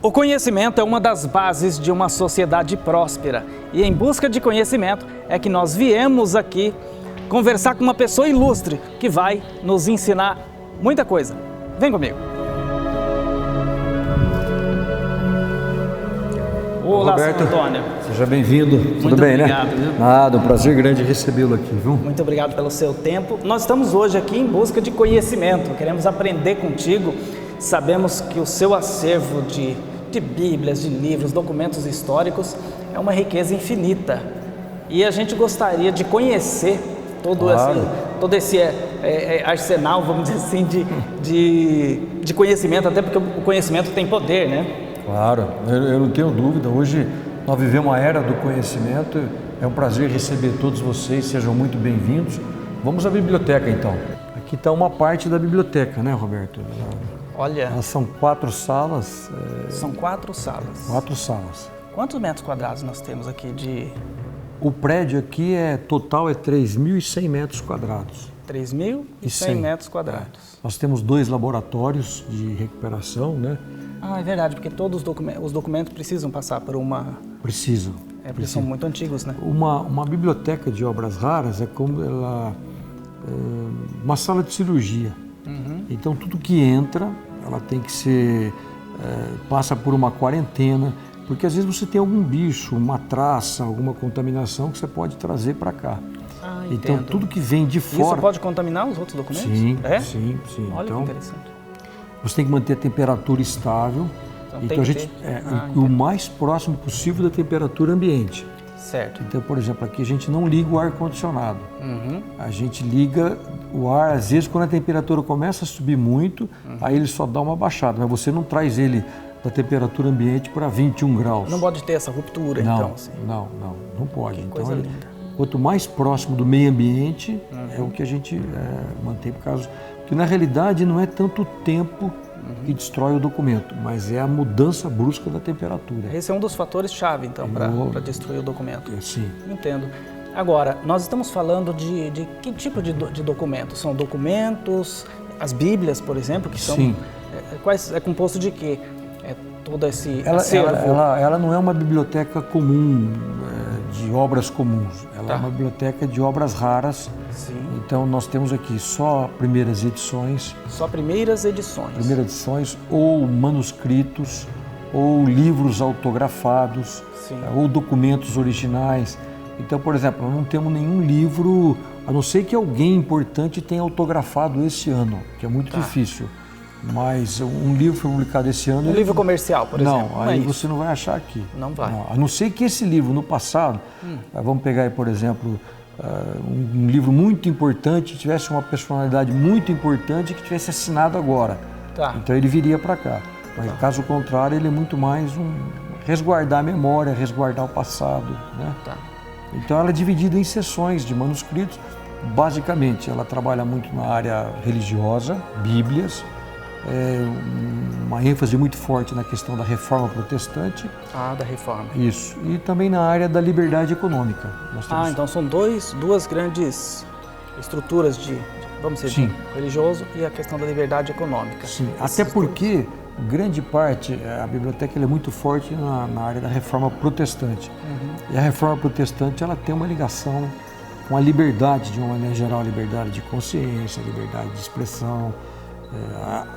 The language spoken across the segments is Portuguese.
O conhecimento é uma das bases de uma sociedade próspera e em busca de conhecimento é que nós viemos aqui conversar com uma pessoa ilustre que vai nos ensinar muita coisa. Vem comigo. Olá, Roberto, Sr. Antônio. Seja bem-vindo. Tudo bem, obrigado, né? viu? Nada, um prazer grande recebê-lo aqui, viu? Muito obrigado pelo seu tempo. Nós estamos hoje aqui em busca de conhecimento, queremos aprender contigo. Sabemos que o seu acervo de Bíblias, de livros, documentos históricos é uma riqueza infinita. E a gente gostaria de conhecer todo esse arsenal, vamos dizer assim, de conhecimento, até porque o conhecimento tem poder, né? Claro, eu não tenho dúvida. Hoje nós vivemos uma era do conhecimento. É um prazer receber todos vocês, sejam muito bem-vindos. Vamos à biblioteca, então. Aqui está uma parte da biblioteca, né, Roberto? Olha, São 4 salas. são 4 salas. 4 salas. Quantos metros quadrados nós temos aqui de... O prédio aqui total é 3.100 metros quadrados. 3.100 metros quadrados. Nós temos 2 laboratórios de recuperação, né? Ah, é verdade, porque todos os documentos precisam passar por uma... Precisam. Porque são muito antigos, né? Uma biblioteca de obras raras é como uma sala de cirurgia. Uhum. Então tudo que entra, ela tem que ser, passa por uma quarentena, porque às vezes você tem algum bicho, uma traça, alguma contaminação que você pode trazer para cá. Ah, então entendo. tudo que vem de fora... Isso pode contaminar os outros documentos? Sim, é? sim. Olha então, que interessante. você tem que manter a temperatura estável. Então a gente o mais próximo possível da temperatura ambiente. Certo. Então, por exemplo, aqui a gente não liga o ar-condicionado. Uhum. A gente liga o ar, às vezes, quando a temperatura começa a subir muito, aí ele só dá uma baixada, mas você não traz ele da temperatura ambiente para 21 graus. Não pode ter essa ruptura, não, então? Assim. Não pode. Que então, coisa linda. Quanto mais próximo do meio ambiente, é o que a gente mantém, por causa que, na realidade, não é tanto o tempo que destrói o documento, mas é a mudança brusca da temperatura. Esse é um dos fatores-chave, então, para destruir o documento. Sim. Entendo. Agora, nós estamos falando de que tipo de documento? São documentos, as Bíblias, por exemplo, que são... Sim. É composto de quê? Todo esse acervo? Ela não é uma biblioteca comum, de obras comuns. Ela é uma biblioteca de obras raras. Sim. Então, nós temos aqui só primeiras edições. Só primeiras edições. Primeiras edições, ou manuscritos, ou livros autografados, ou documentos originais. Então, por exemplo, nós não temos nenhum livro, a não ser que alguém importante tenha autografado esse ano, que é muito difícil. Mas um livro foi publicado esse ano... Um livro comercial, por exemplo. Não, aí você não vai achar aqui. Não vai. Não, a não ser que esse livro, no passado, vamos pegar aí, por exemplo, um livro muito importante, tivesse uma personalidade muito importante que tivesse assinado agora. Tá. Então ele viria para cá. Mas caso contrário, ele é muito mais resguardar a memória, resguardar o passado, né? Tá. Então ela é dividida em seções de manuscritos. Basicamente, ela trabalha muito na área religiosa, Bíblias, uma ênfase muito forte na questão da reforma protestante. Ah, da reforma. Isso. E também na área da liberdade econômica. Então são duas grandes estruturas vamos dizer, de religioso e a questão da liberdade econômica. Sim, até porque grande parte, a biblioteca é muito forte na área da reforma protestante. E a reforma protestante ela tem uma ligação com a liberdade, de uma maneira geral, a liberdade de consciência, a liberdade de expressão.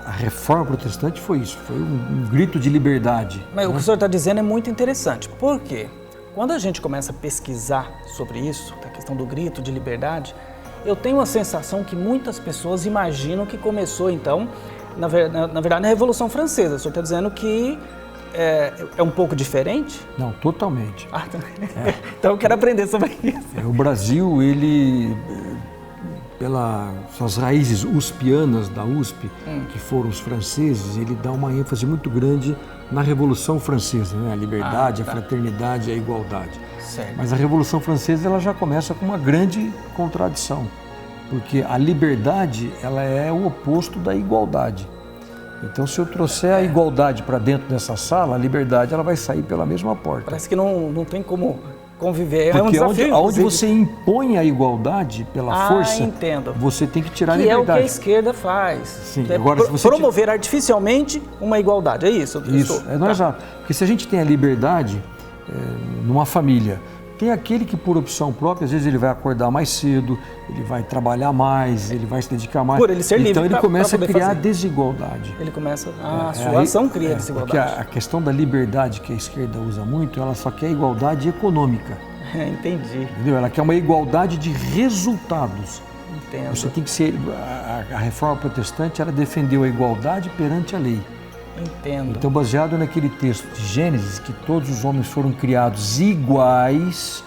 A reforma protestante foi isso, foi um grito de liberdade. Mas o que o senhor está dizendo é muito interessante, porque quando a gente começa a pesquisar sobre isso, a questão do grito de liberdade, eu tenho a sensação que muitas pessoas imaginam que começou, então, na verdade, na Revolução Francesa. O senhor está dizendo que é um pouco diferente? Não, totalmente. Então eu quero aprender sobre isso. O Brasil, ele... pelas suas raízes uspianas da USP, que foram os franceses, ele dá uma ênfase muito grande na Revolução Francesa, né? A liberdade, a fraternidade e a igualdade. Certo. Mas a Revolução Francesa ela já começa com uma grande contradição, porque a liberdade ela é o oposto da igualdade. Então, se eu trouxer a igualdade para dentro dessa sala, a liberdade ela vai sair pela mesma porta. Parece que não tem como conviver. É um Porque desafio, onde você impõe a igualdade pela força, entendo. você tem que tirar a Que liberdade. é o que a esquerda faz. Sim, É agora, se você promover artificialmente uma igualdade, é isso? Isso, não é exato. Porque se a gente tem a liberdade numa família, tem aquele que por opção própria, às vezes ele vai acordar mais cedo, ele vai trabalhar mais, ele vai se dedicar mais. Por ele ser livre então ele começa a criar fazer. desigualdade. Ele começa, a sua ação cria desigualdade. Porque a questão da liberdade que a esquerda usa muito, ela só quer igualdade econômica. Entendi. Entendeu? Ela quer uma igualdade de resultados. Entendo. Você tem que ser. A reforma protestante, ela defendeu a igualdade perante a lei. Entendo. Então, baseado naquele texto de Gênesis, que todos os homens foram criados iguais,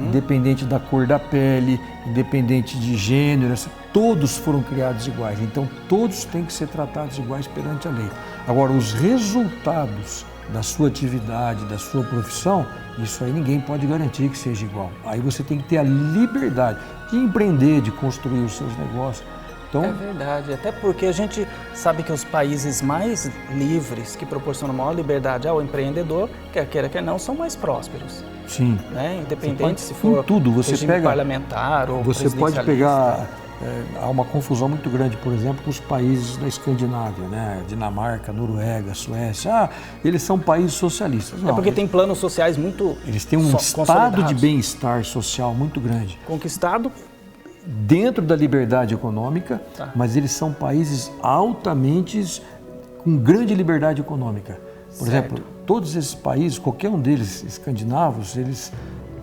independente da cor da pele, independente de gênero, todos foram criados iguais. Então, todos têm que ser tratados iguais perante a lei. Agora, os resultados da sua atividade, da sua profissão, isso aí ninguém pode garantir que seja igual. Aí você tem que ter a liberdade de empreender, de construir os seus negócios. Então, é verdade, até porque a gente sabe que os países mais livres, que proporcionam maior liberdade ao empreendedor, quer queira, quer não, são mais prósperos. Sim. Né? Independente se em for tudo, você regime pega, parlamentar ou você pode presidencialista. pegar, há uma confusão muito grande, por exemplo, com os países da Escandinávia, né? Dinamarca, Noruega, Suécia. Eles são países socialistas. Não, É porque tem planos sociais muito eles têm um estado de bem-estar social muito grande. Conquistado dentro da liberdade econômica, mas eles são países altamente com grande liberdade econômica. Por exemplo, todos esses países, qualquer um deles escandinavos, eles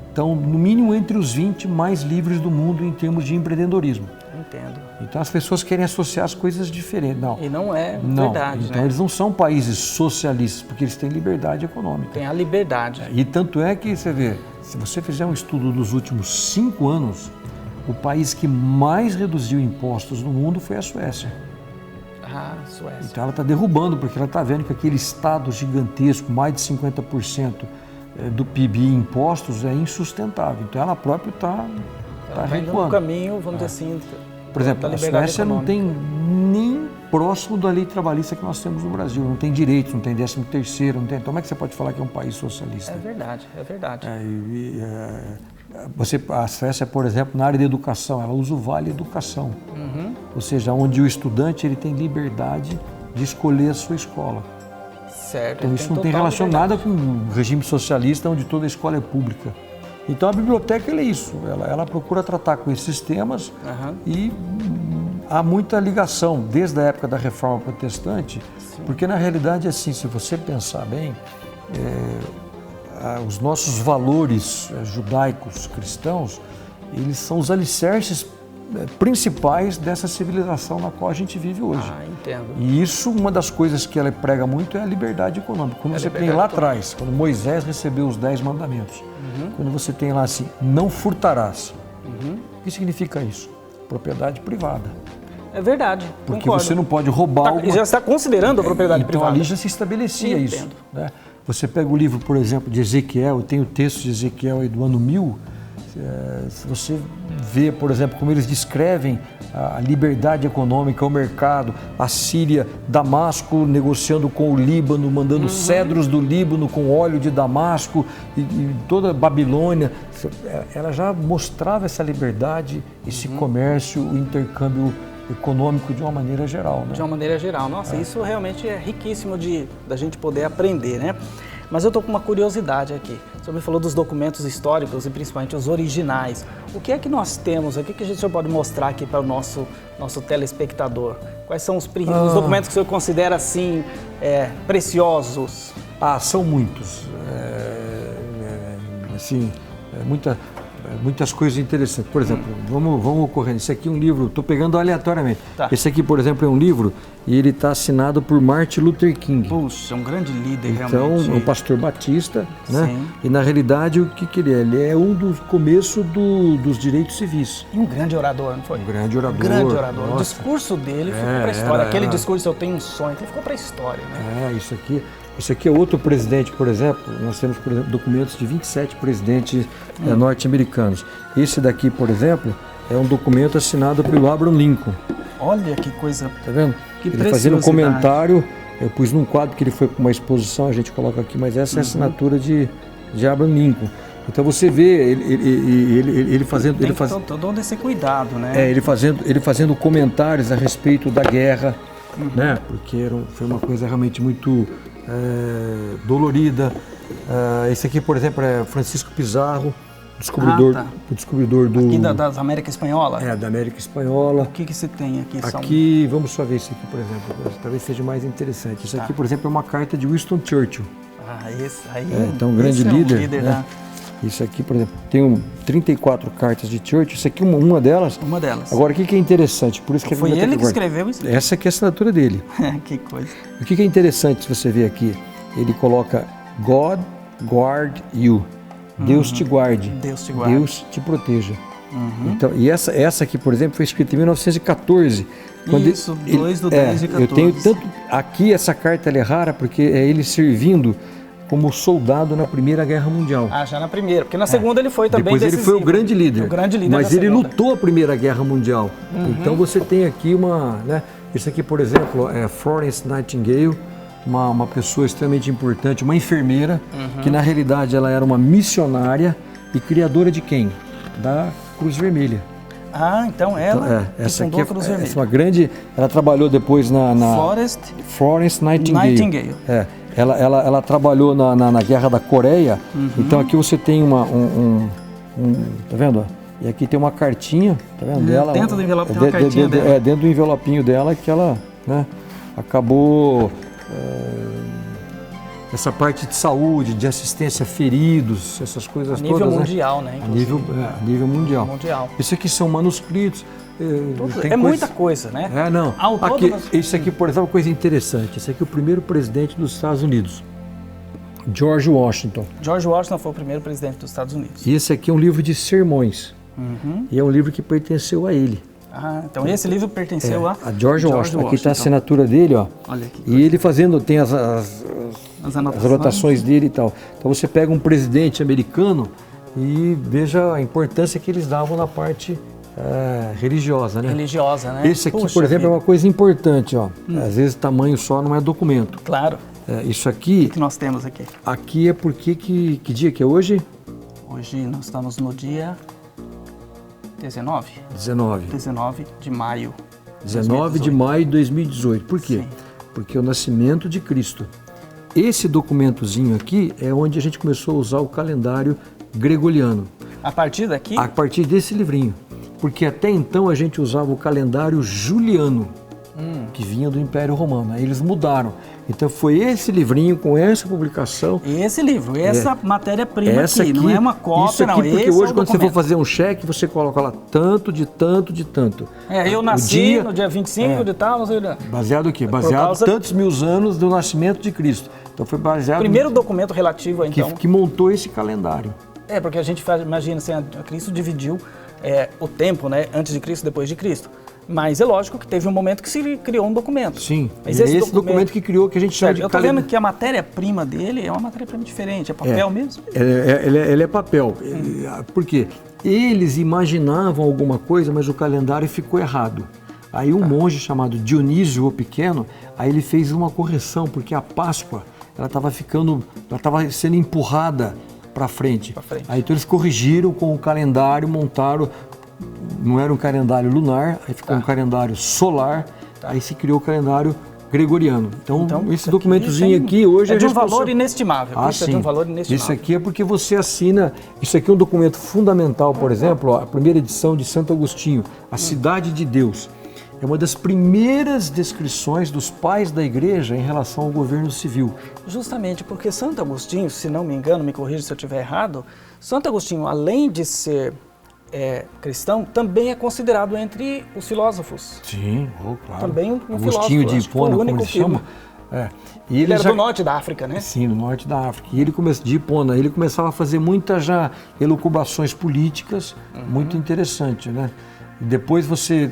estão no mínimo entre os 20 mais livres do mundo em termos de empreendedorismo. Entendo. Então as pessoas querem associar as coisas diferentes. Não. E não é verdade, então, né? eles não são países socialistas, porque eles têm liberdade econômica. Tem a liberdade. E tanto é que, você vê, se você fizer um estudo dos últimos 5 anos, o país que mais reduziu impostos no mundo foi a Suécia. Ah, Suécia. Então ela está derrubando, porque ela está vendo que aquele estado gigantesco, mais de 50% do PIB em impostos, é insustentável. Então ela própria está recuando. No caminho, vamos dizer assim, por exemplo, a Suécia não tem nem próximo da lei trabalhista que nós temos no Brasil. Não tem direitos, não tem 13º, não tem. Então, como é que você pode falar que é um país socialista? É verdade, é verdade. A Suécia, por exemplo, na área da educação, ela usa o Vale Educação. Ou seja, onde o estudante ele tem liberdade de escolher a sua escola. Certo. Então isso não tem relação nada com o regime socialista, onde toda a escola é pública. Então a biblioteca é isso, ela procura tratar com esses temas e há muita ligação desde a época da Reforma Protestante, porque na realidade assim, se você pensar bem, os nossos valores judaicos cristãos, eles são os alicerces principais dessa civilização na qual a gente vive hoje. Entendo. E isso, uma das coisas que ela prega muito é a liberdade econômica. Como você tem lá atrás, quando Moisés recebeu os 10 mandamentos, quando você tem lá assim, não furtarás. O que significa isso? Propriedade privada. É verdade, porque concordo. Você não pode roubar Já está considerando a propriedade privada. Então ali já se estabelecia isso. Né? Você pega o livro, por exemplo, de Ezequiel, tem o texto de Ezequiel aí do ano 1000, se você vê, por exemplo, como eles descrevem a liberdade econômica, o mercado, a Síria, Damasco negociando com o Líbano, mandando cedros do Líbano com óleo de Damasco e toda a Babilônia, ela já mostrava essa liberdade, esse comércio, o intercâmbio econômico de uma maneira geral. Né? De uma maneira geral. Nossa, isso realmente é riquíssimo da gente poder aprender, né? Mas eu estou com uma curiosidade aqui. O senhor me falou dos documentos históricos e principalmente os originais. O que é que nós temos aqui que o senhor pode mostrar aqui para o nosso telespectador? Quais são os documentos que o senhor considera assim preciosos? São muitos. Muitas coisas interessantes. Por exemplo, vamos ocorrendo. Esse aqui é um livro, estou pegando aleatoriamente. Esse aqui, por exemplo, é um livro e ele está assinado por Martin Luther King. Puxa, um grande líder realmente. Então, é um pastor batista, né? E na realidade, o que ele é? Ele é um dos começos dos direitos civis. E um grande orador, não foi? Um grande orador. Grande orador. Nossa. O discurso dele ficou para a história. Aquele discurso, eu tenho um sonho, que ficou para a história, né? Isso aqui é outro presidente, por exemplo. Nós temos, por exemplo, documentos de 27 presidentes norte-americanos. Esse daqui, por exemplo, é um documento assinado pelo Abraham Lincoln. Olha que coisa. Tá vendo? Que ele fazendo um comentário, eu pus num quadro que ele foi para uma exposição, a gente coloca aqui, mas essa é a assinatura de Abraham Lincoln. Então você vê ele fazendo... Tem todo esse cuidado, né? Ele fazendo comentários a respeito da guerra, né? Porque foi uma coisa realmente muito dolorida. Esse aqui, por exemplo, é Francisco Pizarro, o descobridor do... Aqui das Américas Espanhola? Da América Espanhola. O que você tem aqui? Aqui, vamos só ver esse aqui, por exemplo, talvez seja mais interessante. Isso aqui, por exemplo, é uma carta de Winston Churchill. Esse aí então, um grande líder, né? Isso aqui, por exemplo, tem 34 cartas de Churchill. Isso aqui é uma delas. Uma delas. Agora, o que é interessante? Por isso que foi ele que escreveu isso? Essa aqui é a assinatura dele. Que coisa. O que é interessante, se você ver aqui, ele coloca God guard you. Deus te guarde. Deus te guarde. Deus te proteja. Então, e essa aqui, por exemplo, foi escrita em 1914. Isso, 2/10 de 14. Eu tenho tanto... Aqui, essa carta ela é rara porque é ele servindo como soldado na Primeira Guerra Mundial. Já na primeira, porque na segunda ele foi também depois decisivo. Ele foi o grande líder. Mas ele segunda. lutou a Primeira Guerra Mundial. Então você tem aqui isso aqui, por exemplo, é Florence Nightingale, uma pessoa extremamente importante, uma enfermeira, que na realidade ela era uma missionária e criadora de quem? Da Cruz Vermelha. Então ela essa fundou aqui a Cruz Vermelha. Essa é uma grande... Ela trabalhou depois na Florence Nightingale. Ela trabalhou na Guerra da Coreia. Então aqui você tem tá vendo? E aqui tem uma cartinha, tá vendo? Dela, dentro do envelope tem uma cartinha dela. Dentro do envelopinho dela que ela acabou... essa parte de saúde, de assistência a feridos, essas coisas todas. A nível mundial, né? A nível mundial. Isso aqui são manuscritos. Muita coisa, né? Não. Isso aqui, por exemplo, é uma coisa interessante. Esse aqui é o primeiro presidente dos Estados Unidos, George Washington. George Washington foi o primeiro presidente dos Estados Unidos. E esse aqui é um livro de sermões. E é um livro que pertenceu a ele. Então esse livro pertenceu a George Washington. Aqui está a assinatura dele, ó. Olha aqui. E ele tem as anotações dele e tal. Então você pega um presidente americano e veja a importância que eles davam na parte religiosa, né? Religiosa, né? Esse aqui, por exemplo, é uma coisa importante, ó. Às vezes tamanho só não é documento. Claro. Isso aqui... O que nós temos aqui? Aqui é porque que dia que é hoje? Hoje nós estamos no dia 19 de maio. 19 de maio de 2018. Por quê? Sim. Porque é o nascimento de Cristo. Esse documentozinho aqui é onde a gente começou a usar o calendário gregoriano. A partir daqui? A partir desse livrinho. Porque até então a gente usava o calendário juliano, que vinha do Império Romano. Aí eles mudaram. Então foi esse livrinho com essa publicação. Esse livro, essa matéria-prima aqui, não é uma cópia, isso aqui, não. Porque hoje, quando você for fazer um cheque, você coloca lá tanto, de tanto, de tanto. Eu nasci no dia 25 de tal, não sei. Baseado o quê? Baseado em tantos mil anos do nascimento de Cristo. Então foi baseado... Primeiro documento relativo, então... Que montou esse calendário. Porque a gente imagina assim, Cristo dividiu o tempo, né? Antes de Cristo, depois de Cristo. Mas é lógico que teve um momento que se criou um documento. Sim, mas esse documento que criou, que a gente chama de... Eu estou vendo que a matéria-prima dele é uma matéria-prima diferente, é papel mesmo? Ele é papel. Por quê? Eles imaginavam alguma coisa, mas o calendário ficou errado. Aí um monge chamado Dionísio o Pequeno, aí ele fez uma correção, porque a Páscoa, ela estava sendo empurrada para frente. Aí então eles corrigiram com o calendário, montaram... Não era um calendário lunar, aí ficou um calendário solar, aí se criou o calendário gregoriano. Então esse documentozinho aqui hoje... É de um valor inestimável. Isso é de um valor inestimável. Isso aqui é porque você assina... Isso aqui é um documento fundamental, por exemplo, a primeira edição de Santo Agostinho, a Cidade de Deus. É uma das primeiras descrições dos pais da igreja em relação ao governo civil. Justamente porque Santo Agostinho, se não me engano, me corrija se eu estiver errado, Santo Agostinho, além de ser cristão, também é considerado entre os filósofos. Sim, claro. Também um Agostinho filósofo. de Hipona, como ele chama? E ele era do norte da África, né? Sim, do norte da África. E ele de Hipona, ele começava a fazer muitas elucubrações políticas, muito interessante, né? E depois você,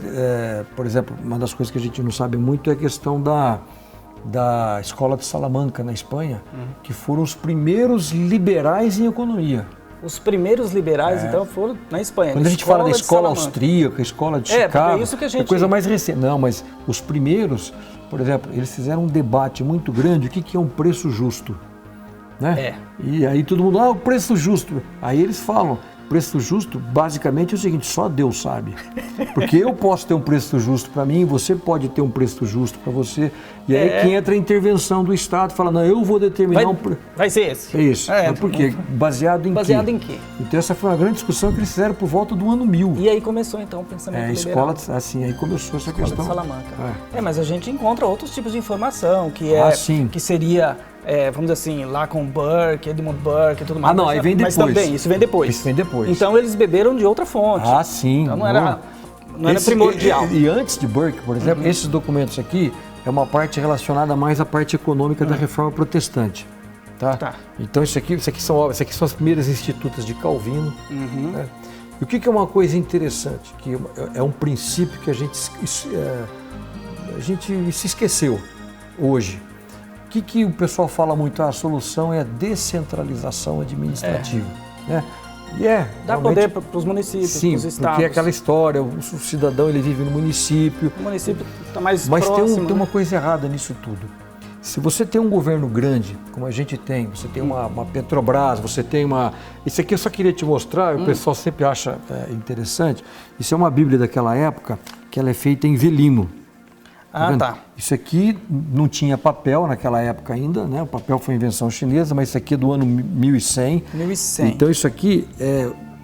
por exemplo, uma das coisas que a gente não sabe muito é a questão da Escola de Salamanca, na Espanha, que foram os primeiros liberais em economia. Os primeiros liberais, então, foram na Espanha. Quando a gente fala da escola austríaca, escola de Chicago, isso que a gente... é coisa mais recente. Não, mas os primeiros, por exemplo, eles fizeram um debate muito grande, o que é um preço justo? né? E aí todo mundo, o preço justo. Aí eles falam, preço justo, basicamente é o seguinte, só Deus sabe. Porque eu posso ter um preço justo para mim, você pode ter um preço justo para você. E aí que entra a intervenção do Estado, fala, não, eu vou determinar vai ser esse. É isso. Por quê? Baseado em quê? Então essa foi uma grande discussão que eles fizeram por volta do ano 1000. E aí começou então o pensamento liberal. Assim, aí começou essa questão. De Salamanca. Mas a gente encontra outros tipos de informação, que que seria... vamos dizer assim, lá com Burke, Edmund Burke e tudo mais. Aí vem depois. Mas também, isso vem depois. Isso vem depois. Então eles beberam de outra fonte. Sim. Então não era primordial. E antes de Burke, por exemplo, esses documentos aqui é uma parte relacionada mais à parte econômica da Reforma Protestante. Tá? Então isso aqui são as primeiras institutas de Calvino. Né? E o que é uma coisa interessante? Que é um princípio que a gente se esqueceu hoje. O que o pessoal fala muito? A solução é a descentralização administrativa. Né? Dá poder para os municípios, para os estados. Porque é aquela história, o cidadão ele vive no município. O município está mais próximo. Mas tem uma coisa errada nisso tudo. Se você tem um governo grande, como a gente tem, você tem uma Petrobras, você tem uma... Isso aqui eu só queria te mostrar, o pessoal sempre acha interessante. Isso é uma Bíblia daquela época, que ela é feita em velino. Tá. Isso aqui não tinha papel naquela época ainda, né? O papel foi invenção chinesa, mas isso aqui é do ano 1100. 1100. Então isso aqui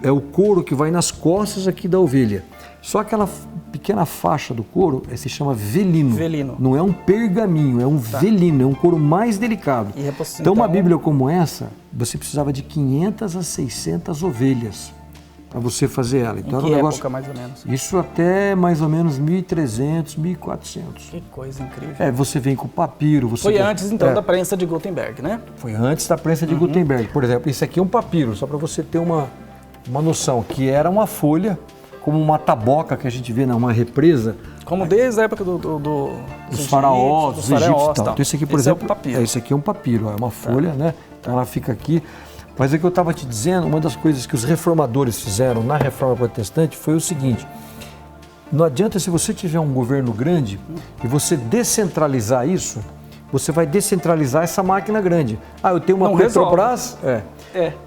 é o couro que vai nas costas aqui da ovelha. Só aquela pequena faixa do couro se chama velino. Não é um pergaminho, é um velino, é um couro mais delicado. Então uma Bíblia como essa, você precisava de 500 a 600 ovelhas para você fazer ela. Então, em que época, mais ou menos? Isso até mais ou menos 1300, 1400. Que coisa incrível. Você vem com papiro. Foi antes, então, da prensa de Gutenberg, né? Foi antes da prensa de Gutenberg. Por exemplo, isso aqui é um papiro, só para você ter uma noção, que era uma folha, como uma taboca que a gente vê numa represa. Como desde a época dos faraós, dos egípcios. Então, isso aqui, por exemplo, esse aqui é um papiro, é uma folha, né? Então ela fica aqui. Mas o que eu estava te dizendo, uma das coisas que os reformadores fizeram na Reforma Protestante foi o seguinte: não adianta, se você tiver um governo grande e você descentralizar isso, você vai descentralizar essa máquina grande. Eu tenho uma Petrobras.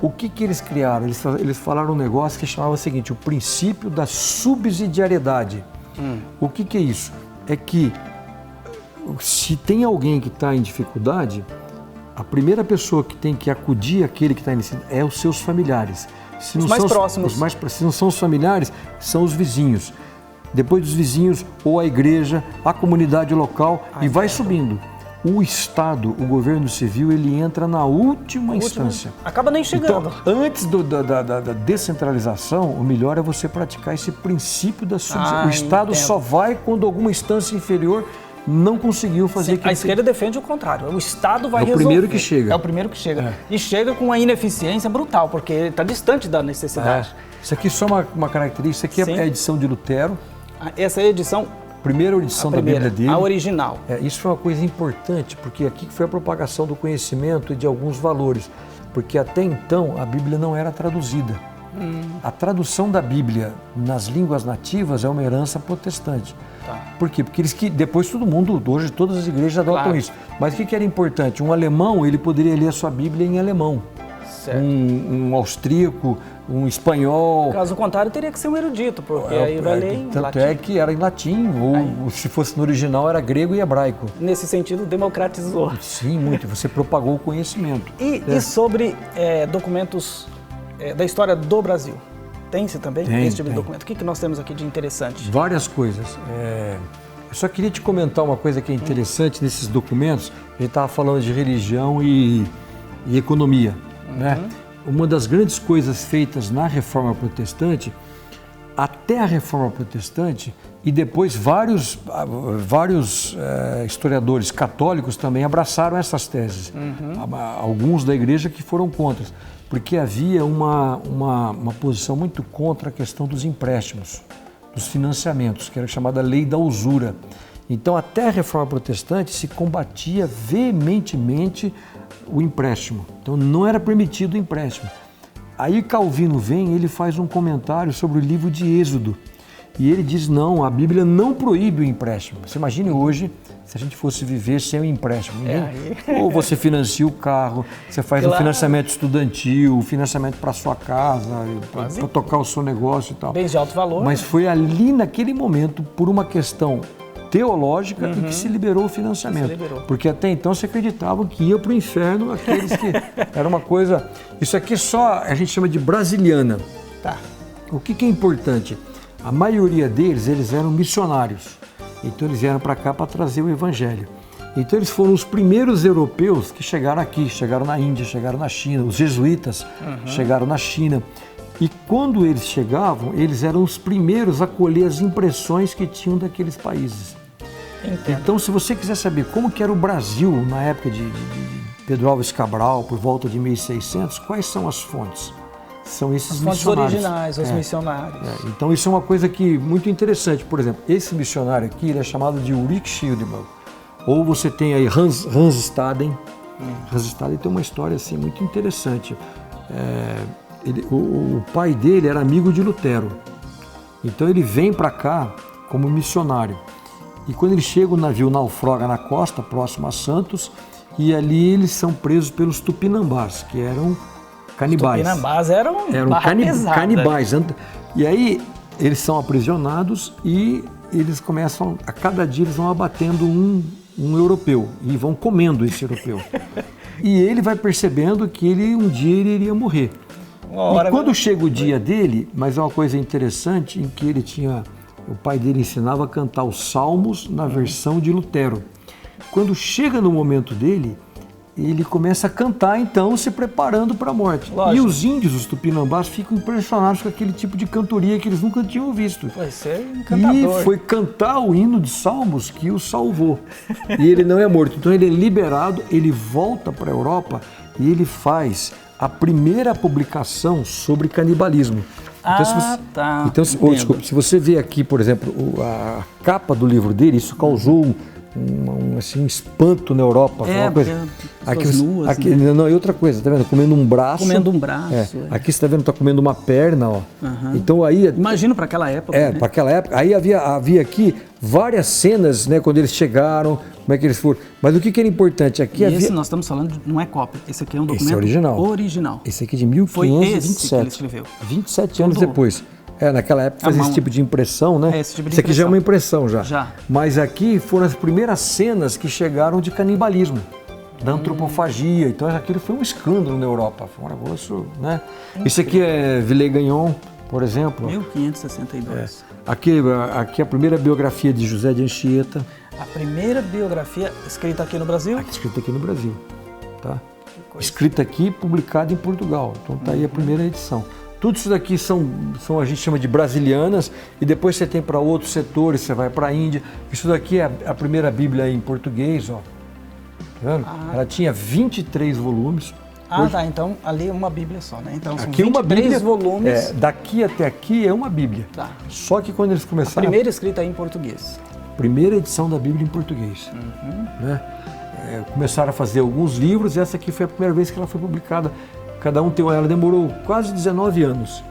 O que eles criaram? Eles falaram um negócio que chamava o seguinte: o princípio da subsidiariedade. O que é isso? É que se tem alguém que está em dificuldade, a primeira pessoa que tem que acudir àquele que está em necessidade é os seus familiares. Os mais próximos. Se não são os familiares, são os vizinhos. Depois dos vizinhos, ou a igreja, a comunidade local, e vai subindo. O Estado, o governo civil, ele entra na última instância. Acaba nem chegando. Então, antes da descentralização, o melhor é você praticar esse princípio da subsidiariedade. O Estado só vai quando alguma instância inferior não conseguiu fazer. A esquerda defende o contrário. O Estado vai resolver. É o primeiro que chega. É o primeiro que chega. E chega com uma ineficiência brutal, porque ele está distante da necessidade. Isso aqui é só uma característica. Isso aqui é a edição de Lutero. Essa é a edição... Primeira edição da Bíblia dele. A original. Isso foi uma coisa importante, porque aqui foi a propagação do conhecimento e de alguns valores. Porque até então a Bíblia não era traduzida. A tradução da Bíblia nas línguas nativas é uma herança protestante. Por quê? Porque depois todo mundo, hoje todas as igrejas adotam isso. Mas o que era importante? Um alemão, ele poderia ler a sua Bíblia em alemão. Um austríaco, um espanhol. Caso contrário, teria que ser um erudito, porque aí vai ler em latim. Tanto é que era em latim, ou se fosse no original era grego e hebraico. Nesse sentido, democratizou. Sim, muito. Você propagou o conhecimento. E sobre documentos da história do Brasil? Tem-se também esse tipo de documento? O que nós temos aqui de interessante? Várias coisas. Eu só queria te comentar uma coisa que é interessante nesses documentos. A gente estava falando de religião e economia. Né? Uma das grandes coisas feitas na Reforma Protestante, até a Reforma Protestante, e depois vários historiadores católicos também abraçaram essas teses. Alguns da igreja que foram contra, porque havia uma posição muito contra a questão dos empréstimos, dos financiamentos, que era chamada lei da usura. Então, até a Reforma Protestante se combatia veementemente o empréstimo. Então, não era permitido o empréstimo. Aí Calvino vem e ele faz um comentário sobre o livro de Êxodo. E ele diz, não, a Bíblia não proíbe o empréstimo. Você imagine hoje, se a gente fosse viver sem o empréstimo. Ou você financia o carro, você faz um financiamento estudantil, financiamento para sua casa, para tocar o seu negócio e tal. Bens de alto valor. Mas foi ali, naquele momento, por uma questão teológica, em que se liberou o financiamento. Porque até então se acreditava que ia para o inferno aqueles que... Era uma coisa... Isso aqui só a gente chama de brasiliana. Tá. O que é importante? A maioria deles, eles eram missionários. Então eles vieram para cá para trazer o evangelho. Então eles foram os primeiros europeus que chegaram aqui, chegaram na Índia, chegaram na China. Os jesuítas chegaram na China. E quando eles chegavam, eles eram os primeiros a colher as impressões que tinham daqueles países. Entendo. Então, se você quiser saber como que era o Brasil na época de Pedro Álvares Cabral, por volta de 1600, quais são as fontes? São esses missionários. As fontes originais, os missionários. Então, isso é uma coisa que muito interessante. Por exemplo, esse missionário aqui, ele é chamado de Ulrich Schildmann. Ou você tem aí Hans Staden. Hans Staden tem uma história assim, muito interessante. O pai dele era amigo de Lutero. Então, ele vem para cá como missionário. E quando ele chega, o navio naufraga na costa, próximo a Santos, e ali eles são presos pelos tupinambás, que eram canibais. Os tupinambás eram canibais. E aí eles são aprisionados e eles começam, a cada dia eles vão abatendo um europeu e vão comendo esse europeu. E ele vai percebendo que um dia ele iria morrer. E quando chega o dia dele, mas é uma coisa interessante, em que ele tinha... O pai dele ensinava a cantar os salmos na versão de Lutero. Quando chega no momento dele, ele começa a cantar, então, se preparando para a morte. Lógico. E os índios, os tupinambás, ficam impressionados com aquele tipo de cantoria que eles nunca tinham visto. Vai ser encantador. E foi cantar o hino de salmos que o salvou. E ele não é morto. Então ele é liberado, ele volta para a Europa e ele faz a primeira publicação sobre canibalismo. Então, se você vê aqui, por exemplo, a capa do livro dele, isso causou um espanto na Europa. Uma coisa. Aqui, nuas, aqui, né? Não, e outra coisa, tá vendo? Comendo um braço. Aqui você está vendo, está comendo uma perna, ó. Então aí... Imagino para aquela época. Para aquela época. Aí havia aqui várias cenas, né, quando eles chegaram, como é que eles foram. Mas o que era importante aqui... Esse nós estamos falando, não é cópia, esse aqui é um documento original. Esse aqui é de 1527. Foi esse que ele escreveu. 27 anos depois. Naquela época fazia esse tipo de impressão, né? Esse tipo de Isso aqui já é uma impressão já. Mas aqui foram as primeiras cenas que chegaram de canibalismo, da antropofagia. Então aquilo foi um escândalo na Europa. Foi um negócio, né? Isso aqui é Villegagnon, por exemplo. 1562. Aqui a primeira biografia de José de Anchieta. A primeira biografia escrita aqui no Brasil? Escrita aqui no Brasil, tá? Escrita aqui e publicada em Portugal. Então tá aí a primeira edição. Tudo isso daqui são a gente chama de brasilianas, e depois você tem para outros setores, você vai para a Índia. Isso daqui é a primeira Bíblia em português, ó. Tá vendo? Ela tinha 23 volumes. Tá. Então ali é uma Bíblia só, né? Então são aqui 23 uma Bíblia, volumes. Daqui até aqui é uma Bíblia. Tá. Só que quando eles começaram... A primeira escrita em português. Primeira edição da Bíblia em português. Né? Começaram a fazer alguns livros, e essa aqui foi a primeira vez que ela foi publicada. Cada um ela demorou quase 19 anos.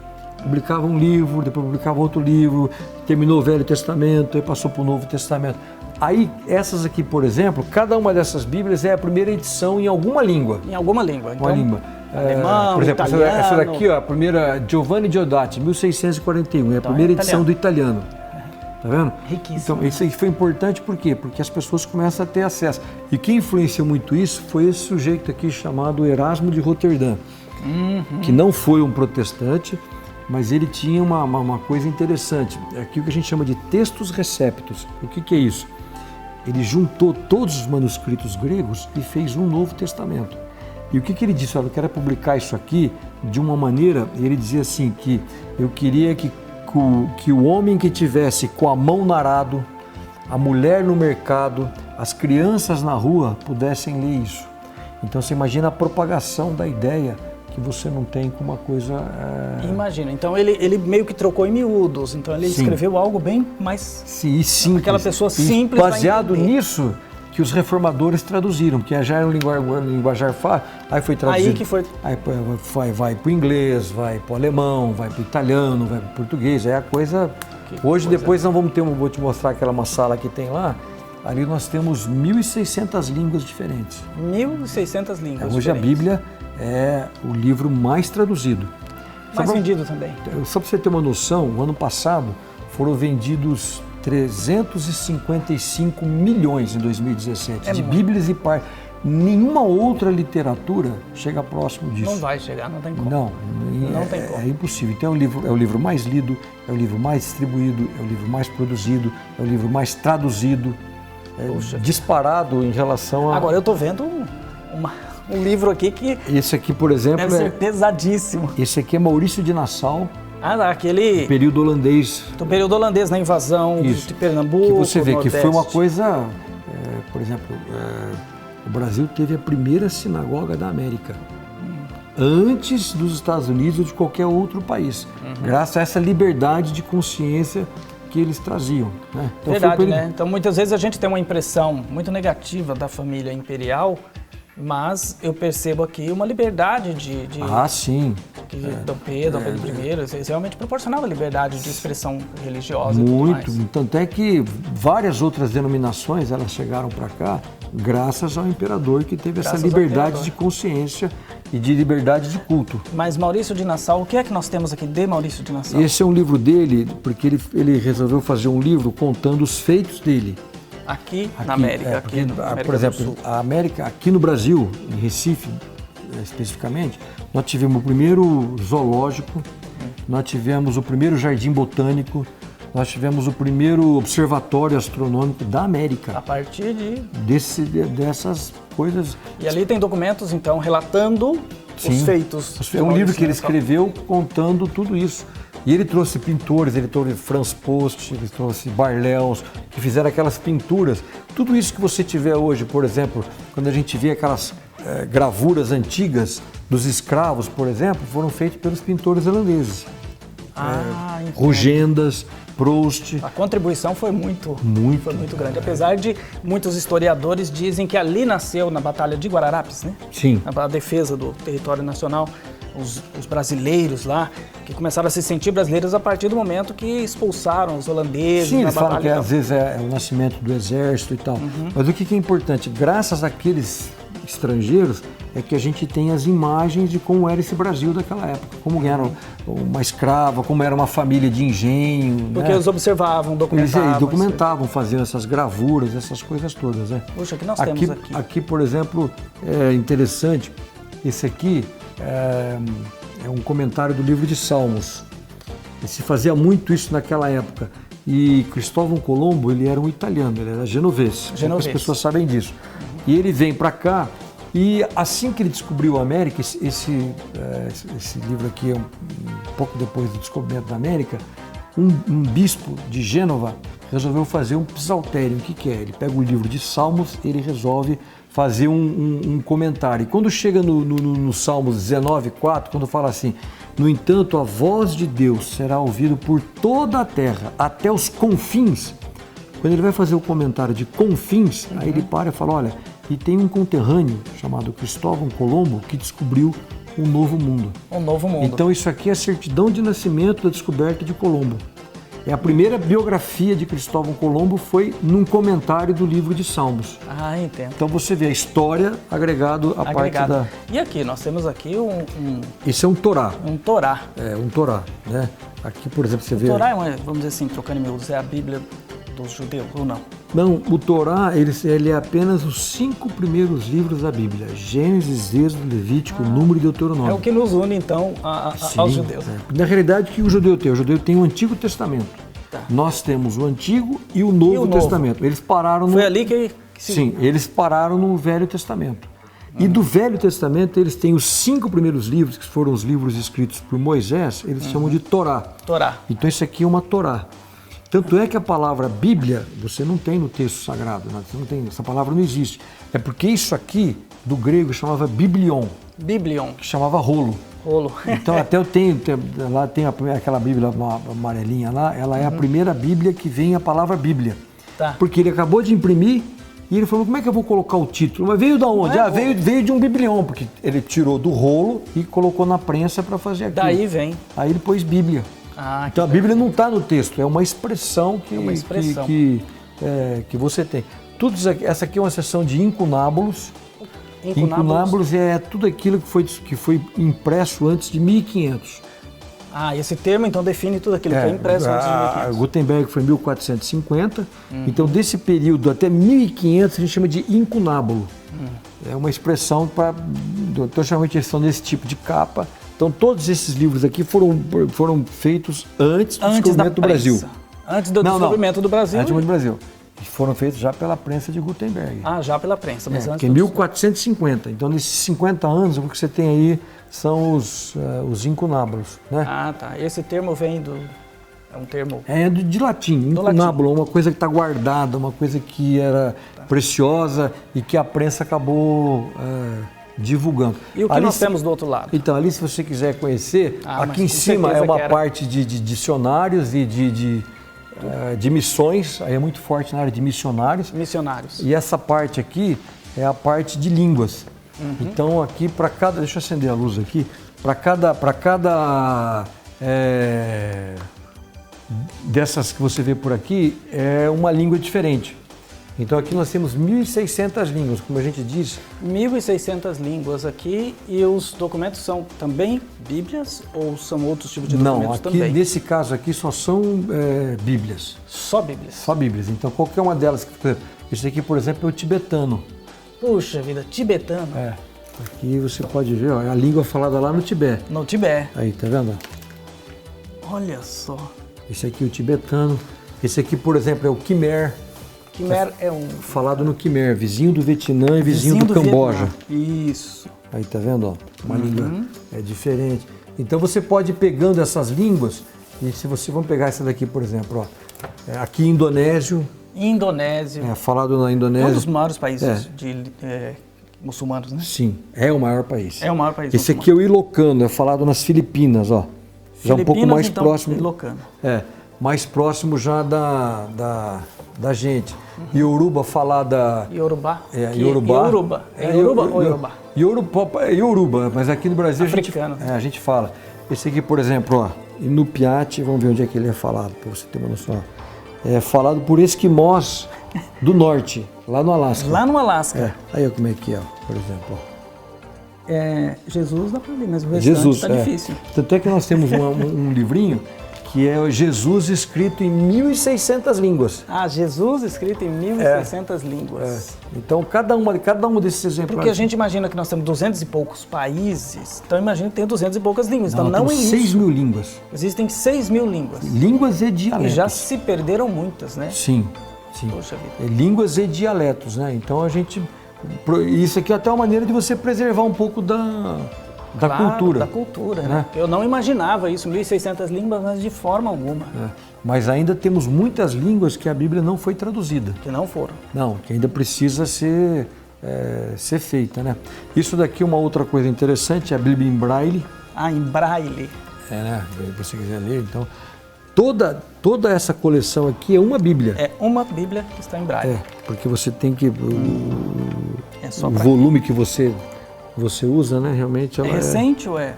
Publicava um livro, depois publicava outro livro, terminou o Velho Testamento, aí passou para o Novo Testamento. Aí, essas aqui, por exemplo, cada uma dessas Bíblias é a primeira edição em alguma língua. Em alguma língua. Então, uma língua. Alemão, por exemplo, italiano. essa daqui, ó, a primeira, Giovanni Diodati, 1641, é a primeira edição do italiano. Tá vendo? Riquíssimo. Então, isso aí foi importante por quê? Porque as pessoas começam a ter acesso. E quem influenciou muito isso foi esse sujeito aqui chamado Erasmo de Roterdã, que não foi um protestante, mas ele tinha uma coisa interessante. É aquilo que a gente chama de textos receptos. O que é isso? Ele juntou todos os manuscritos gregos e fez um Novo Testamento. E o que ele disse? Olha, eu quero publicar isso aqui de uma maneira, ele dizia assim, que eu queria que o homem que tivesse com a mão no arado, a mulher no mercado, as crianças na rua pudessem ler isso. Então você imagina a propagação da ideia que você não tem com uma coisa... Imagina, então ele meio que trocou em miúdos, então ele escreveu algo bem mais... Sim, simples. Aquela pessoa simples. Baseado nisso que os reformadores traduziram, porque já era um linguajar fácil, aí foi traduzido. Aí que foi... Aí vai para o inglês, vai para o alemão, vai para o italiano, vai para o português, aí a coisa Hoje, depois nós vamos ter, vou te mostrar uma sala que tem lá. Ali nós temos 1.600 línguas diferentes. 1.600 línguas Hoje diferentes. a Bíblia é o livro mais traduzido. Mais vendido também. Só para você ter uma noção, o ano passado foram vendidos 355 milhões em 2017 de Bíblias e par. Nenhuma outra literatura chega próximo disso. Não vai chegar, não tem como. Não tem como. É impossível. Então é o livro mais lido, é o livro mais distribuído, é o livro mais produzido, é o livro mais traduzido, disparado em relação a... Agora eu estou vendo um livro aqui que... Esse aqui, por exemplo, deve ser pesadíssimo. Esse aqui é Maurício de Nassau. Aquele... Período holandês. Do período holandês, na invasão de Pernambuco, que você vê Nordeste. que foi uma coisa... por exemplo, o Brasil teve a primeira sinagoga da América. Antes dos Estados Unidos ou de qualquer outro país. Graças a essa liberdade de consciência que eles traziam. Né? Então, verdade, né? Então, muitas vezes a gente tem uma impressão muito negativa da família imperial, mas eu percebo aqui uma liberdade de sim. Que Dom Pedro I, eles realmente proporcionava liberdade de expressão religiosa. Muito, tanto é que várias outras denominações elas chegaram para cá graças ao imperador que teve essa liberdade de consciência e de liberdade de culto. Mas Maurício de Nassau, o que é que nós temos aqui de Maurício de Nassau? Esse é um livro dele, porque ele resolveu fazer um livro contando os feitos dele. Aqui na América, por exemplo, a América, aqui no Brasil, em Recife especificamente, nós tivemos o primeiro zoológico, nós tivemos o primeiro jardim botânico, nós tivemos o primeiro observatório astronômico da América. A partir dessas coisas. E ali tem documentos, então, relatando os feitos. É um livro que ele escreveu contando tudo isso. E ele trouxe pintores, ele trouxe Franz Post, ele trouxe Barlels, que fizeram aquelas pinturas. Tudo isso que você tiver hoje, por exemplo, quando a gente vê aquelas gravuras antigas dos escravos, por exemplo, foram feitas pelos pintores holandeses. Rugendas, Proust. A contribuição foi muito grande. Apesar de muitos historiadores dizem que ali nasceu, na Batalha de Guararapes, né? Sim. A defesa do território nacional, os brasileiros lá, que começaram a se sentir brasileiros a partir do momento que expulsaram os holandeses. Sim, eles falam que às vezes é o nascimento do exército e tal. Mas o que é importante? Graças àqueles estrangeiros é que a gente tem as imagens de como era esse Brasil daquela época, como era uma escrava, como era uma família de engenho. Porque eles observavam, documentavam. Eles documentavam, faziam essas gravuras, essas coisas todas. Né? Puxa, o que nós temos aqui? Aqui, por exemplo, é interessante, esse aqui é um comentário do livro de Salmos. E se fazia muito isso naquela época. E Cristóvão Colombo, ele era um italiano, ele era genovês. As pessoas sabem disso. E ele vem para cá e assim que ele descobriu a América, esse livro aqui é um pouco depois do descobrimento da América, um bispo de Gênova resolveu fazer um psaltério. O que é? Ele pega o livro de Salmos, ele resolve fazer um comentário. E quando chega no Salmos 19:4, quando fala assim: no entanto, a voz de Deus será ouvida por toda a terra, até os confins. Quando ele vai fazer o comentário de confins, aí ele para e fala: olha, e tem um conterrâneo chamado Cristóvão Colombo que descobriu um novo mundo. Um novo mundo. Então isso aqui é a certidão de nascimento da descoberta de Colombo. É a primeira biografia de Cristóvão Colombo foi num comentário do livro de Salmos. Entendo. Então você vê a história agregado à parte da... E aqui, nós temos aqui Esse é um Torá. Um Torá. É, um Torá, né? Aqui, por exemplo, você vê... O Torá vamos dizer assim, trocando em miúdos, é a Bíblia dos judeus, ou não? Não, o Torá, ele é apenas os 5 primeiros livros da Bíblia. Gênesis, Êxodo, Levítico, Número e Deuteronômio. É o que nos une, então, aos judeus. Na realidade, o que o judeu tem? O judeu tem o Antigo Testamento. Nós temos o Antigo e o Novo Testamento. Eles pararam Foi ali que Sim, eles pararam no Velho Testamento. E do Velho Testamento, eles têm os 5 primeiros livros, que foram os livros escritos por Moisés, eles chamam de Torá. Torá. Então, isso aqui é uma Torá. Tanto é que a palavra Bíblia, você não tem no texto sagrado, né? Você não tem, essa palavra não existe. É porque isso aqui, do grego, chamava Biblion. Biblion. Que chamava rolo. Rolo. Então, até eu tenho, lá tem aquela Bíblia amarelinha lá, ela é a primeira Bíblia que vem a palavra Bíblia. Tá. Porque ele acabou de imprimir e ele falou: como é que eu vou colocar o título? Mas veio da onde? Veio de um biblion, porque ele tirou do rolo e colocou na prensa para fazer aquilo. Daí vem. Aí ele pôs Bíblia. Ah, então a Bíblia não está no texto, é uma expressão que, que você tem. Tudo isso aqui, essa aqui é uma seção de incunábulos. Incunábulos é tudo aquilo que foi impresso antes de 1500. Ah, esse termo então define tudo aquilo que é impresso antes de 1500. Gutenberg foi em 1450, então desse período até 1500 a gente chama de incunábulo. É uma expressão para, chamamos eles são desse tipo de capa. Então todos esses livros aqui foram feitos antes do descobrimento do Brasil. Antes do descobrimento do Brasil? Antes do Brasil. Foram feitos já pela prensa de Gutenberg. Ah, já pela prensa, mas antes. Que é 1450. Então, nesses 50 anos, o que você tem aí são os incunábulos, né? Ah, tá. Esse termo vem do... É um termo... É de latim. Incunábulo, uma coisa que está guardada, uma coisa que era preciosa e que a prensa acabou divulgando. E o que nós temos do outro lado? Então, ali, se você quiser conhecer, aqui em cima é uma parte de dicionários e de missões, aí é muito forte na área de missionários. E essa parte aqui é a parte de línguas. Então aqui para cada, deixa eu acender a luz aqui, para cada dessas que você vê por aqui é uma língua diferente. Então aqui nós temos 1.600 línguas, como a gente diz. 1.600 línguas aqui, e os documentos são também bíblias ou são outros tipos de documentos também? Não, aqui nesse caso aqui só são bíblias. Só bíblias? Só bíblias. Então qualquer uma delas, esse aqui por exemplo é o tibetano. Puxa vida, tibetano. Aqui você pode ver, ó, a língua falada lá no Tibete. No Tibete. Aí, tá vendo? Olha só. Esse aqui é o tibetano. Esse aqui, por exemplo, é o Khmer. Khmer é um... Falado no Khmer, vizinho do Vietnã e vizinho do Camboja. Isso. Aí, tá vendo? Ó, uma língua diferente. Então, você pode ir pegando essas línguas, e se você... Vamos pegar essa daqui, por exemplo, ó. Aqui, indonésio. Indonésio. Falado na Indonésia. É um dos maiores países muçulmanos, né? Sim, é o maior país. É o maior país Esse aqui é o Ilocano, é falado nas Filipinas, ó. Já um pouco mais então, próximo. Ilocano. Mais próximo já da gente. Yoruba falada... Yorubá? Yorubá. Yoruba. É Yoruba ou Yorubá? Yoruba, mas aqui no Brasil africano. a gente fala. Esse aqui, por exemplo, ó, Inupiat, vamos ver onde é que ele é falado, para você ter uma noção. É falado por esquimós do norte, lá no Alasca. Lá no Alasca. Aí como é que é, ó, por exemplo. Jesus dá para ler, mas o restante está difícil. Tanto é que nós temos um livrinho que é Jesus escrito em 1.600 línguas. Ah, Jesus escrito em 1.600 línguas. Então, cada um desses exemplares... Porque a gente imagina que nós temos 200 e poucos países, então imagina que tem 200 e poucas línguas. Não, então não é isso. 6.000 línguas. Existem 6.000 línguas. Línguas e dialetos. E já se perderam muitas, né? Sim. Poxa vida. Línguas e dialetos, né? Então a gente... Isso aqui é até uma maneira de você preservar um pouco da cultura. Da cultura, né? Eu não imaginava isso, 1.600 línguas, mas de forma alguma. Mas ainda temos muitas línguas que a Bíblia não foi traduzida. Que não foram. Não, que ainda precisa ser feita, né? Isso daqui é uma outra coisa interessante, a Bíblia em Braille. Ah, em Braille. Né? Se você quiser ler, então... Toda essa coleção aqui é uma Bíblia. É uma Bíblia que está em Braille. Porque você tem que... O volume que você usa, né? Realmente ela recente ou é?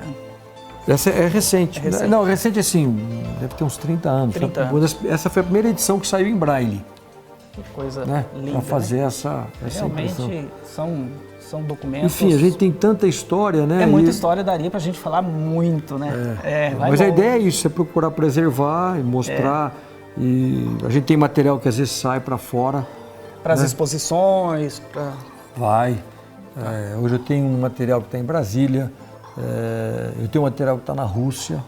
Essa é recente. Não, recente assim, deve ter uns 30 anos. 30 anos. Essa foi a primeira edição que saiu em Braille. Que coisa linda. Para fazer essa realmente impressão. São documentos... Enfim, a gente tem tanta história, né? Muita história, daria para a gente falar muito, né? Mas a ideia é isso, é procurar preservar e mostrar. E a gente tem material que às vezes sai para fora. Para as exposições, Vai. Hoje eu tenho um material que está em Brasília, eu tenho um material que está na Rússia,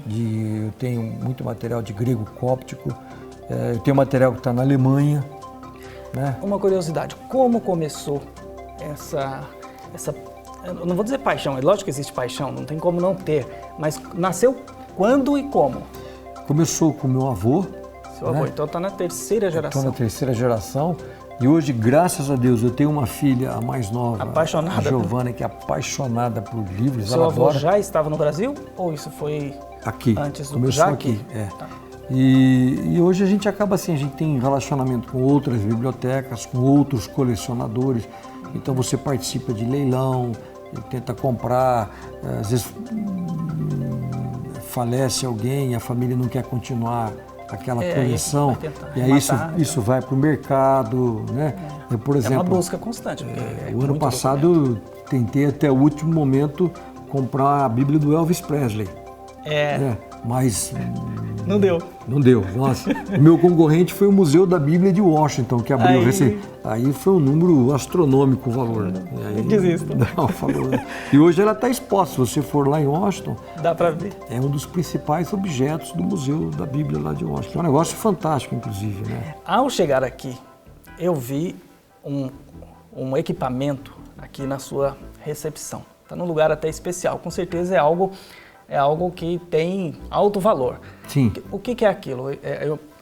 eu tenho muito material de grego cóptico, eu tenho material que está na Alemanha. Né? Uma curiosidade, como começou essa, eu não vou dizer paixão, é lógico que existe paixão, não tem como não ter, mas nasceu quando e como? Começou com meu avô. Seu avô, então está na terceira geração. Estou na terceira geração. E hoje, graças a Deus, eu tenho uma filha, a mais nova, apaixonada, a Giovana, que é apaixonada por livros. Seu avô já estava no Brasil ou isso foi aqui? Antes do Começou aqui. Tá. E hoje a gente acaba assim, a gente tem relacionamento com outras bibliotecas, com outros colecionadores. Então você participa de leilão, tenta comprar, às vezes falece alguém, a família não quer continuar aquela coleção, e aí isso vai para o mercado, né? Eu, por exemplo, uma busca constante. O ano passado tentei até o último momento comprar a Bíblia do Elvis Presley. Mas não deu. Não deu. Nossa, o meu concorrente foi o Museu da Bíblia de Washington, que abriu recente. Aí foi um número astronômico o valor. Aí, desisto. Não, falou. E hoje ela está exposta. Se você for lá em Washington, dá para ver. É um dos principais objetos do Museu da Bíblia lá de Washington. É um negócio fantástico, inclusive, né? Ao chegar aqui, eu vi um equipamento aqui na sua recepção. Está num lugar até especial. Com certeza é algo que tem alto valor. Sim. O que é aquilo?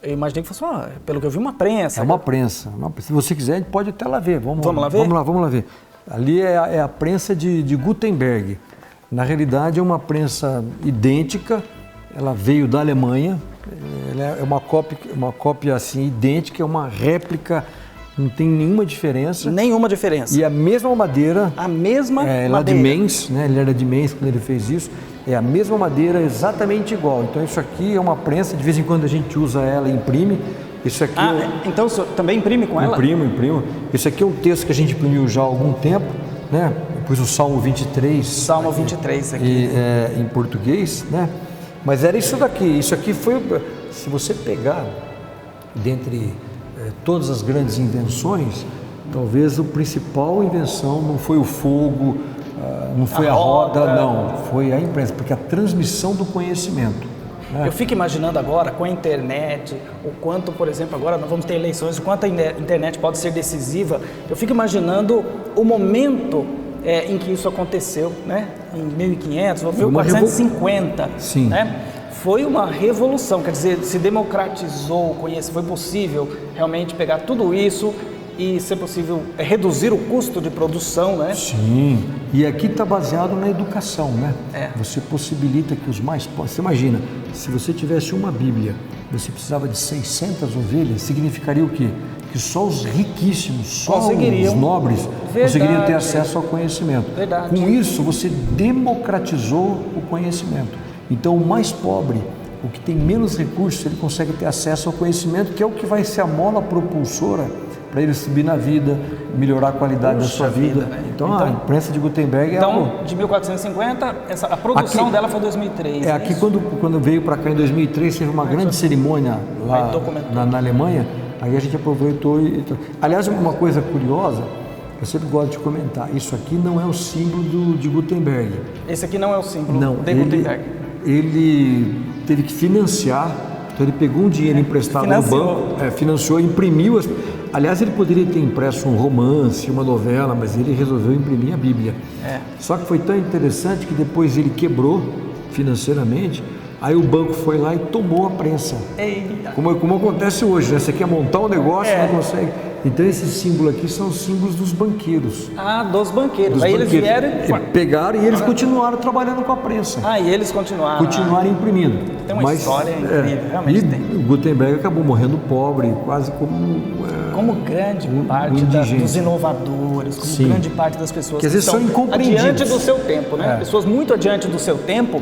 Eu imaginei que fosse, pelo que eu vi, uma prensa. É uma prensa. Se você quiser, a gente pode até lá ver. Vamos lá ver? Vamos lá ver. Ali é a prensa de Gutenberg. Na realidade, é uma prensa idêntica. Ela veio da Alemanha. Ela é uma cópia assim, idêntica, é uma réplica. Não tem nenhuma diferença. Nenhuma diferença. E a mesma madeira. A mesma madeira. Lá de Mainz, né? Ele era de Mainz quando ele fez isso. É a mesma madeira, exatamente igual. Então isso aqui é uma prensa, de vez em quando a gente usa ela e imprime. Isso aqui então o senhor também imprime com ela? Imprimo. Isso aqui é um texto que a gente imprimiu já há algum tempo, né? Eu pus o Salmo 23. Salmo 23 aqui. Em português, né? Mas era isso daqui. Isso aqui foi, se você pegar dentre todas as grandes invenções, talvez a principal invenção não foi o fogo, não foi a roda, não, foi a imprensa, porque a transmissão do conhecimento. Né? Eu fico imaginando agora com a internet, o quanto, por exemplo, agora nós vamos ter eleições, o quanto a internet pode ser decisiva. Eu fico imaginando o momento em que isso aconteceu, né? Em 1500, 1450. Sim. Né? Foi uma revolução, quer dizer, se democratizou o conhecimento, foi possível realmente pegar tudo isso e ser possível reduzir o custo de produção, né? Sim, e aqui está baseado na educação, né? Você possibilita que os mais pobres... Você imagina, se você tivesse uma Bíblia, você precisava de 600 ovelhas, significaria o quê? Que só os riquíssimos, só os nobres conseguiriam ter acesso ao conhecimento. Verdade. Com isso, você democratizou o conhecimento. Então, o mais pobre, o que tem menos recursos, ele consegue ter acesso ao conhecimento, que é o que vai ser a mola propulsora para ele subir na vida, melhorar a qualidade da sua vida. Né? Então, a imprensa de Gutenberg é algo... de 1450, a produção dela foi em 2003. Aqui, quando veio para cá em 2003, teve uma grande cerimônia lá na Alemanha, aí a gente aproveitou e... Aliás, uma coisa curiosa, eu sempre gosto de comentar, isso aqui não é o símbolo de Gutenberg. Esse aqui não é o símbolo de Gutenberg. Ele teve que financiar, então ele pegou um dinheiro emprestado no banco, financiou, imprimiu. Aliás, ele poderia ter impresso um romance, uma novela, mas ele resolveu imprimir a Bíblia. Só que foi tão interessante que depois ele quebrou financeiramente, aí o banco foi lá e tomou a prensa. Como acontece hoje, né? Você quer montar um negócio, não consegue. Então, esse símbolo aqui são os símbolos dos banqueiros. Dos banqueiros. Aí eles vieram e... pegaram e eles continuaram trabalhando com a prensa. E eles continuaram. Continuaram imprimindo. Tem uma história incrível, realmente tem. O Gutenberg acabou morrendo pobre, quase como grande parte dos inovadores, como grande parte das pessoas que às vezes são incompreendidas. Adiante do seu tempo, né? Pessoas muito adiante do seu tempo.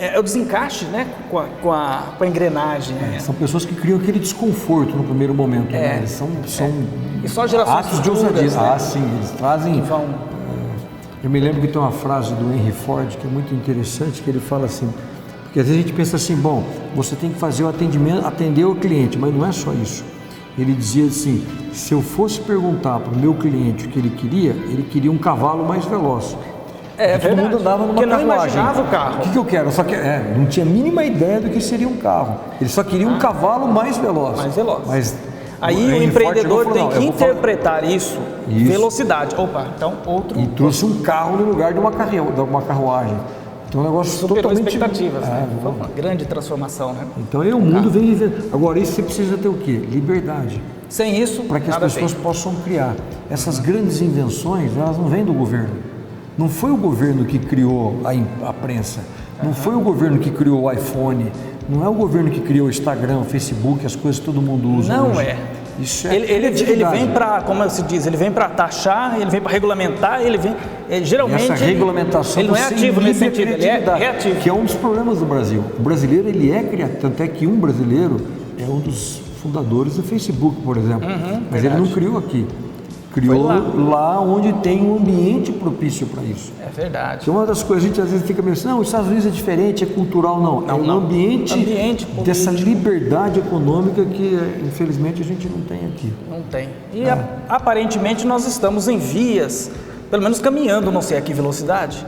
É o desencaixe, né, com a engrenagem. São pessoas que criam aquele desconforto no primeiro momento. Né? Eles são e só gerações atos de ousadia. Né? Sim, eles trazem... Eu me lembro que tem uma frase do Henry Ford que é muito interessante, que ele fala assim, porque às vezes a gente pensa assim, bom, você tem que fazer o atendimento, atender o cliente, mas não é só isso. Ele dizia assim, se eu fosse perguntar para o meu cliente o que ele queria um cavalo mais veloz. Todo mundo andava numa carruagem. Não imaginava o carro. O que eu quero? Só que não tinha a mínima ideia do que seria um carro. Ele só queria um cavalo mais veloz. Mas aí o empreendedor tem que interpretar isso, velocidade. Então outro... E trouxe um carro no lugar de uma carruagem. Então, um negócio superou totalmente... expectativas, né? Foi uma grande transformação, né? Então, o mundo vem vivendo. Agora, isso você precisa ter o quê? Liberdade. Sem isso, para que as pessoas possam criar. Essas grandes invenções, elas não vêm do governo. Não foi o governo que criou a prensa, não foi o governo que criou o iPhone, não é o governo que criou o Instagram, o Facebook, as coisas que todo mundo usa hoje. Isso é ele vem para, como se diz, ele vem para taxar, ele vem para regulamentar, geralmente... E essa regulamentação ele não é ativo nesse sentido, ele é reativo. Que é um dos problemas do Brasil. O brasileiro, ele é criativo, tanto é que um brasileiro é um dos fundadores do Facebook, por exemplo. Mas ele não criou aqui. Criou lá onde tem um ambiente propício para isso. É verdade. Que uma das coisas, a gente às vezes fica meio assim, não, os Estados Unidos é diferente, é cultural, não. É um ambiente dessa liberdade econômica que, infelizmente, a gente não tem aqui. Não tem. E aparentemente nós estamos em vias, pelo menos caminhando, não sei a que velocidade,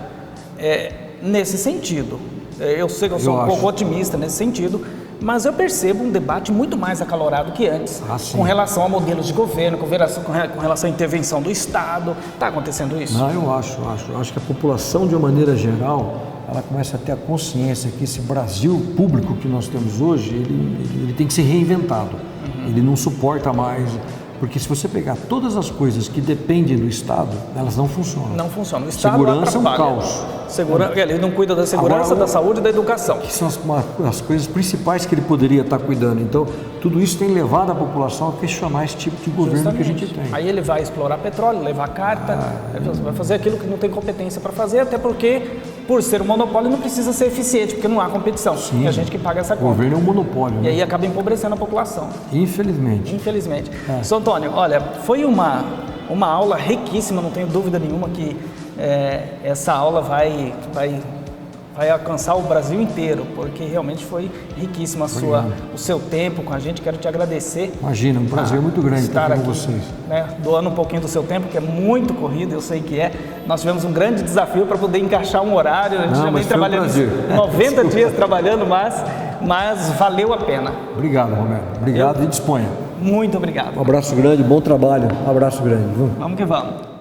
nesse sentido. Eu sei que eu sou um pouco otimista nesse sentido, mas eu percebo um debate muito mais acalorado que antes, com relação a modelos de governo, com relação à intervenção do Estado. Está acontecendo isso? Não, eu acho que a população, de uma maneira geral, ela começa a ter a consciência que esse Brasil público que nós temos hoje, ele tem que ser reinventado. Ele não suporta mais, porque se você pegar todas as coisas que dependem do Estado, elas não funcionam. Não funcionam. O Estado segurança é um caos. Ele não cuida da segurança, da saúde e da educação. Que são as coisas principais que ele poderia estar cuidando. Então, tudo isso tem levado a população a questionar esse tipo de governo que a gente tem. Aí ele vai explorar petróleo, levar carta, vai fazer aquilo que não tem competência para fazer, até porque, por ser um monopólio, não precisa ser eficiente, porque não há competição. Sim, é a gente que paga essa conta. O governo é um monopólio. E aí acaba empobrecendo a população. Infelizmente. Sr. Antônio, olha, foi uma aula riquíssima, não tenho dúvida nenhuma que essa aula vai alcançar o Brasil inteiro, porque realmente foi riquíssima o seu tempo com a gente. Quero te agradecer. Imagina, um prazer muito grande estar aqui com vocês. Doando um pouquinho do seu tempo, que é muito corrido, eu sei que é. Nós tivemos um grande desafio para poder encaixar um horário. A gente já vem trabalhando 90 dias trabalhando, mas valeu a pena. Obrigado, Romero. Obrigado e disponha. Muito obrigado. Um abraço grande, bom trabalho. Um abraço grande. Vamos que vamos.